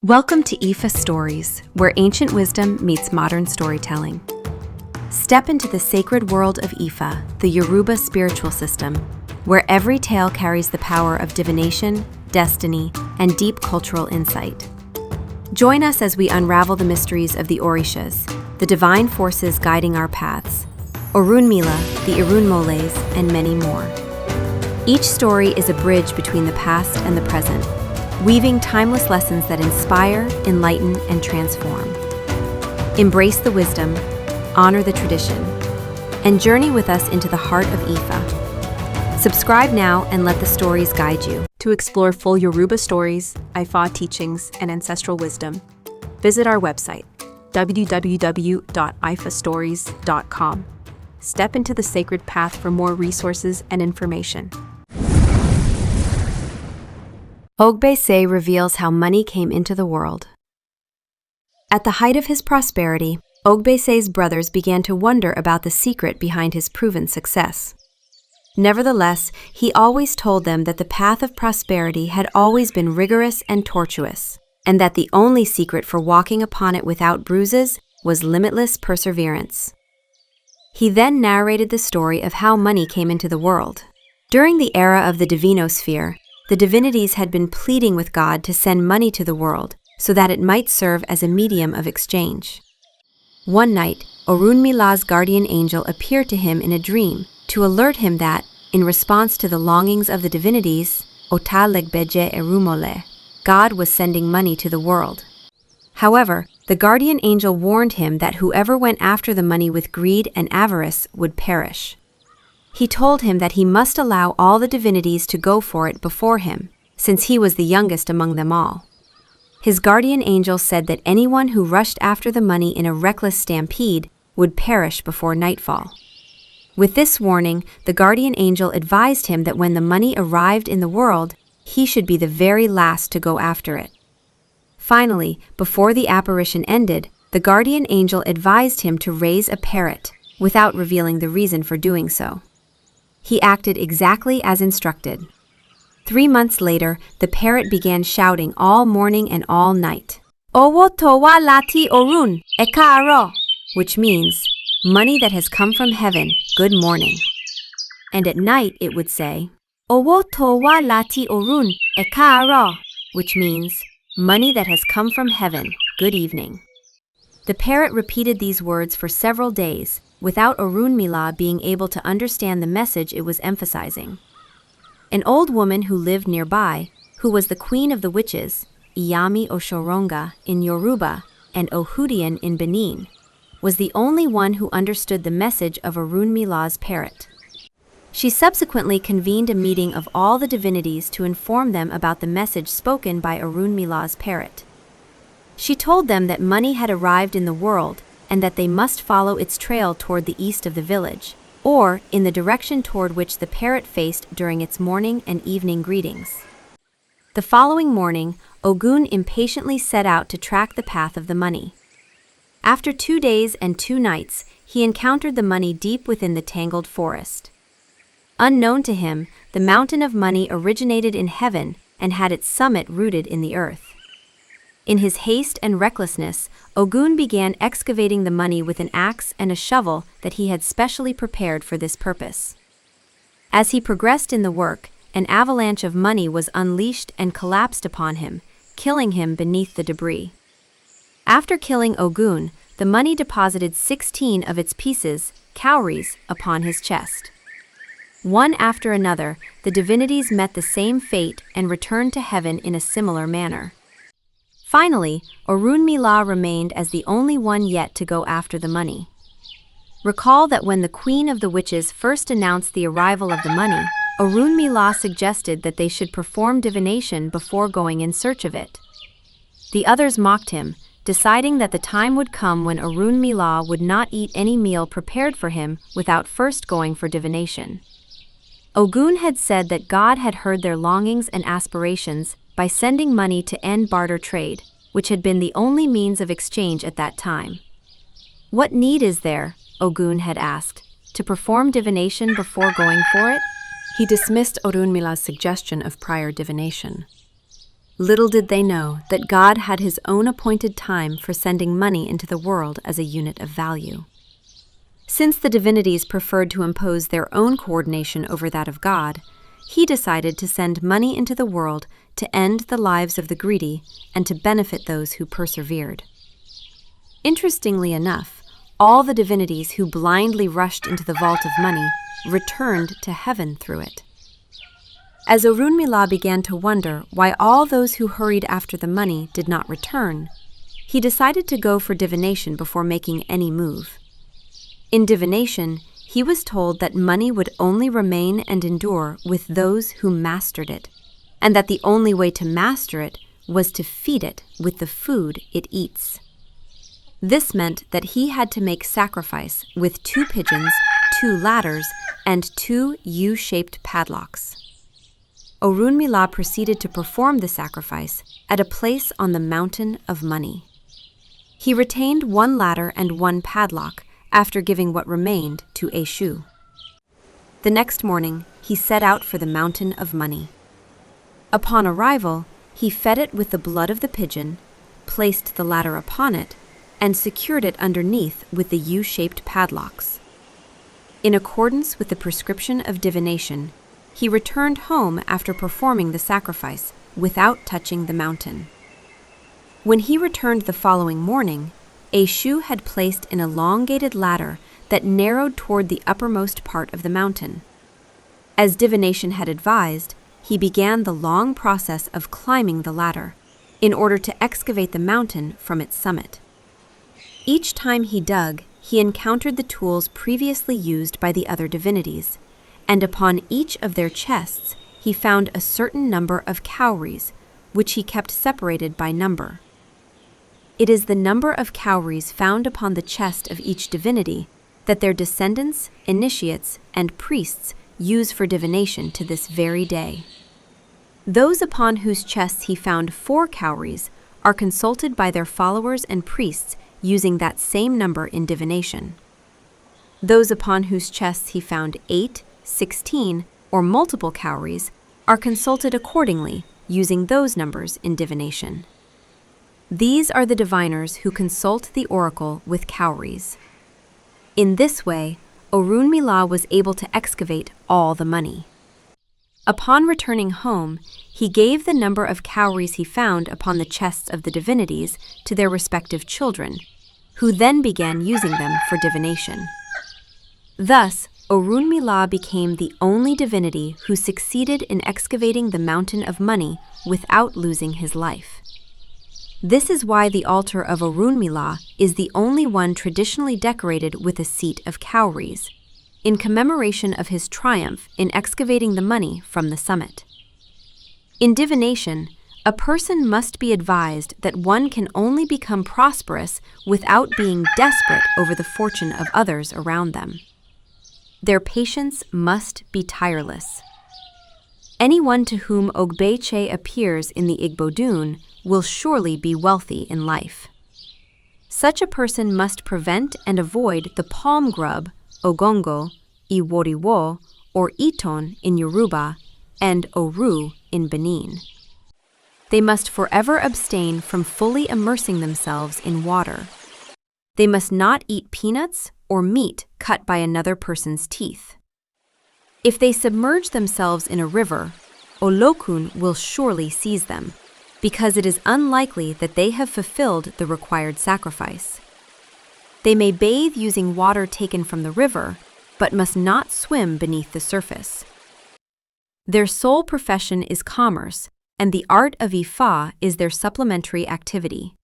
Welcome to IFAStories, where ancient wisdom meets modern storytelling. Step into the sacred world of Ifa, the Yoruba spiritual system, where every tale carries the power of divination, destiny, and deep cultural insight. Join us as we unravel the mysteries of the Orishas, the divine forces guiding our paths, Orúnmìlà, the Orúnmìlàs, and many more. Each story is a bridge between the past and the present, weaving timeless lessons that inspire, enlighten, and transform. Embrace the wisdom, honor the tradition, and journey with us into the heart of Ifa. Subscribe now and let the stories guide you. To explore full Yoruba stories, IFA teachings, and ancestral wisdom, visit our website, www.ifastories.com. Step into the sacred path for more resources and information. Ogbe-Ṣe reveals how money came into the world. At the height of his prosperity, Ogbe-Ṣe's brothers began to wonder about the secret behind his proven success. Nevertheless, he always told them that the path of prosperity had always been rigorous and tortuous, and that the only secret for walking upon it without bruises was limitless perseverance. He then narrated the story of how money came into the world. During the era of the Divinosphere, the divinities had been pleading with God to send money to the world so that it might serve as a medium of exchange. One night, Orúnmìlà's guardian angel appeared to him in a dream to alert him that, in response to the longings of the divinities, Ogbe-Ṣe, God was sending money to the world. However, the guardian angel warned him that whoever went after the money with greed and avarice would perish. He told him that he must allow all the divinities to go for it before him, since he was the youngest among them all. His guardian angel said that anyone who rushed after the money in a reckless stampede would perish before nightfall. With this warning, the guardian angel advised him that when the money arrived in the world, he should be the very last to go after it. Finally, before the apparition ended, the guardian angel advised him to raise a parrot, without revealing the reason for doing so. He acted exactly as instructed. 3 months later, the parrot began shouting all morning and all night, "Owó tó wá láti ọ̀run, ẹ káàárọ̀," which means, "Money that has come from heaven, good morning." And at night it would say, "Owó tó wá láti ọ̀run, ẹ káàárọ̀," which means, "Money that has come from heaven, good evening." The parrot repeated these words for several days, without Orúnmìlà being able to understand the message it was emphasizing. An old woman who lived nearby, who was the queen of the witches, Iyami Oshoronga in Yoruba and Ohudian in Benin, was the only one who understood the message of Orúnmìlà's parrot. She subsequently convened a meeting of all the divinities to inform them about the message spoken by Orúnmìlà's parrot. She told them that money had arrived in the world and that they must follow its trail toward the east of the village, or in the direction toward which the parrot faced during its morning and evening greetings. The following morning, Ogún impatiently set out to track the path of the money. After 2 days and 2 nights, he encountered the money deep within the tangled forest. Unknown to him, the mountain of money originated in heaven and had its summit rooted in the earth. In his haste and recklessness, Ogún began excavating the money with an axe and a shovel that he had specially prepared for this purpose. As he progressed in the work, an avalanche of money was unleashed and collapsed upon him, killing him beneath the debris. After killing Ogún, the money deposited 16 of its pieces, cowries, upon his chest. One after another, the divinities met the same fate and returned to heaven in a similar manner. Finally, Orúnmìlà remained as the only one yet to go after the money. Recall that when the queen of the witches first announced the arrival of the money, Orúnmìlà suggested that they should perform divination before going in search of it. The others mocked him, deciding that the time would come when Orúnmìlà would not eat any meal prepared for him without first going for divination. Ogún had said that God had heard their longings and aspirations by sending money to end barter trade, which had been the only means of exchange at that time. "What need is there," Ogún had asked, "to perform divination before going for it?" He dismissed Orúnmìlà's suggestion of prior divination. Little did they know that God had his own appointed time for sending money into the world as a unit of value. Since the divinities preferred to impose their own coordination over that of God, he decided to send money into the world to end the lives of the greedy and to benefit those who persevered. Interestingly enough, all the divinities who blindly rushed into the vault of money returned to heaven through it. As Orúnmìlà began to wonder why all those who hurried after the money did not return, he decided to go for divination before making any move. In divination, he was told that money would only remain and endure with those who mastered it, and that the only way to master it was to feed it with the food it eats. This meant that he had to make sacrifice with 2 pigeons, 2 ladders, and 2 U-shaped padlocks. Orúnmìlà proceeded to perform the sacrifice at a place on the mountain of money. He retained 1 ladder and 1 padlock after giving what remained to Ogbe-Ṣe. The next morning, he set out for the mountain of money. Upon arrival, he fed it with the blood of the pigeon, placed the ladder upon it, and secured it underneath with the U-shaped padlocks. In accordance with the prescription of divination, he returned home after performing the sacrifice without touching the mountain. When he returned the following morning, Ogbe-Ṣe had placed an elongated ladder that narrowed toward the uppermost part of the mountain. As divination had advised, he began the long process of climbing the ladder in order to excavate the mountain from its summit. Each time he dug, he encountered the tools previously used by the other divinities, and upon each of their chests he found a certain number of cowries, which he kept separated by number. It is the number of cowries found upon the chest of each divinity that their descendants, initiates, and priests use for divination to this very day. Those upon whose chests he found 4 cowries are consulted by their followers and priests using that same number in divination. Those upon whose chests he found 8, 16, or multiple cowries are consulted accordingly using those numbers in divination. These are the diviners who consult the oracle with cowries. In this way, Orúnmìlà was able to excavate all the money. Upon returning home, he gave the number of cowries he found upon the chests of the divinities to their respective children, who then began using them for divination. Thus, Orúnmìlà became the only divinity who succeeded in excavating the mountain of money without losing his life. This is why the altar of Orúnmìlà is the only one traditionally decorated with a seat of cowries, in commemoration of his triumph in excavating the money from the summit. In divination, a person must be advised that one can only become prosperous without being desperate over the fortune of others around them. Their patience must be tireless. Anyone to whom Ogbe-Ṣe appears in the Igbo will surely be wealthy in life. Such a person must prevent and avoid the palm grub, ogongo, iworiwo, or iton in Yoruba, and oru in Benin. They must forever abstain from fully immersing themselves in water. They must not eat peanuts or meat cut by another person's teeth. If they submerge themselves in a river, Olokun will surely seize them, because it is unlikely that they have fulfilled the required sacrifice. They may bathe using water taken from the river, but must not swim beneath the surface. Their sole profession is commerce, and the art of Ifa is their supplementary activity.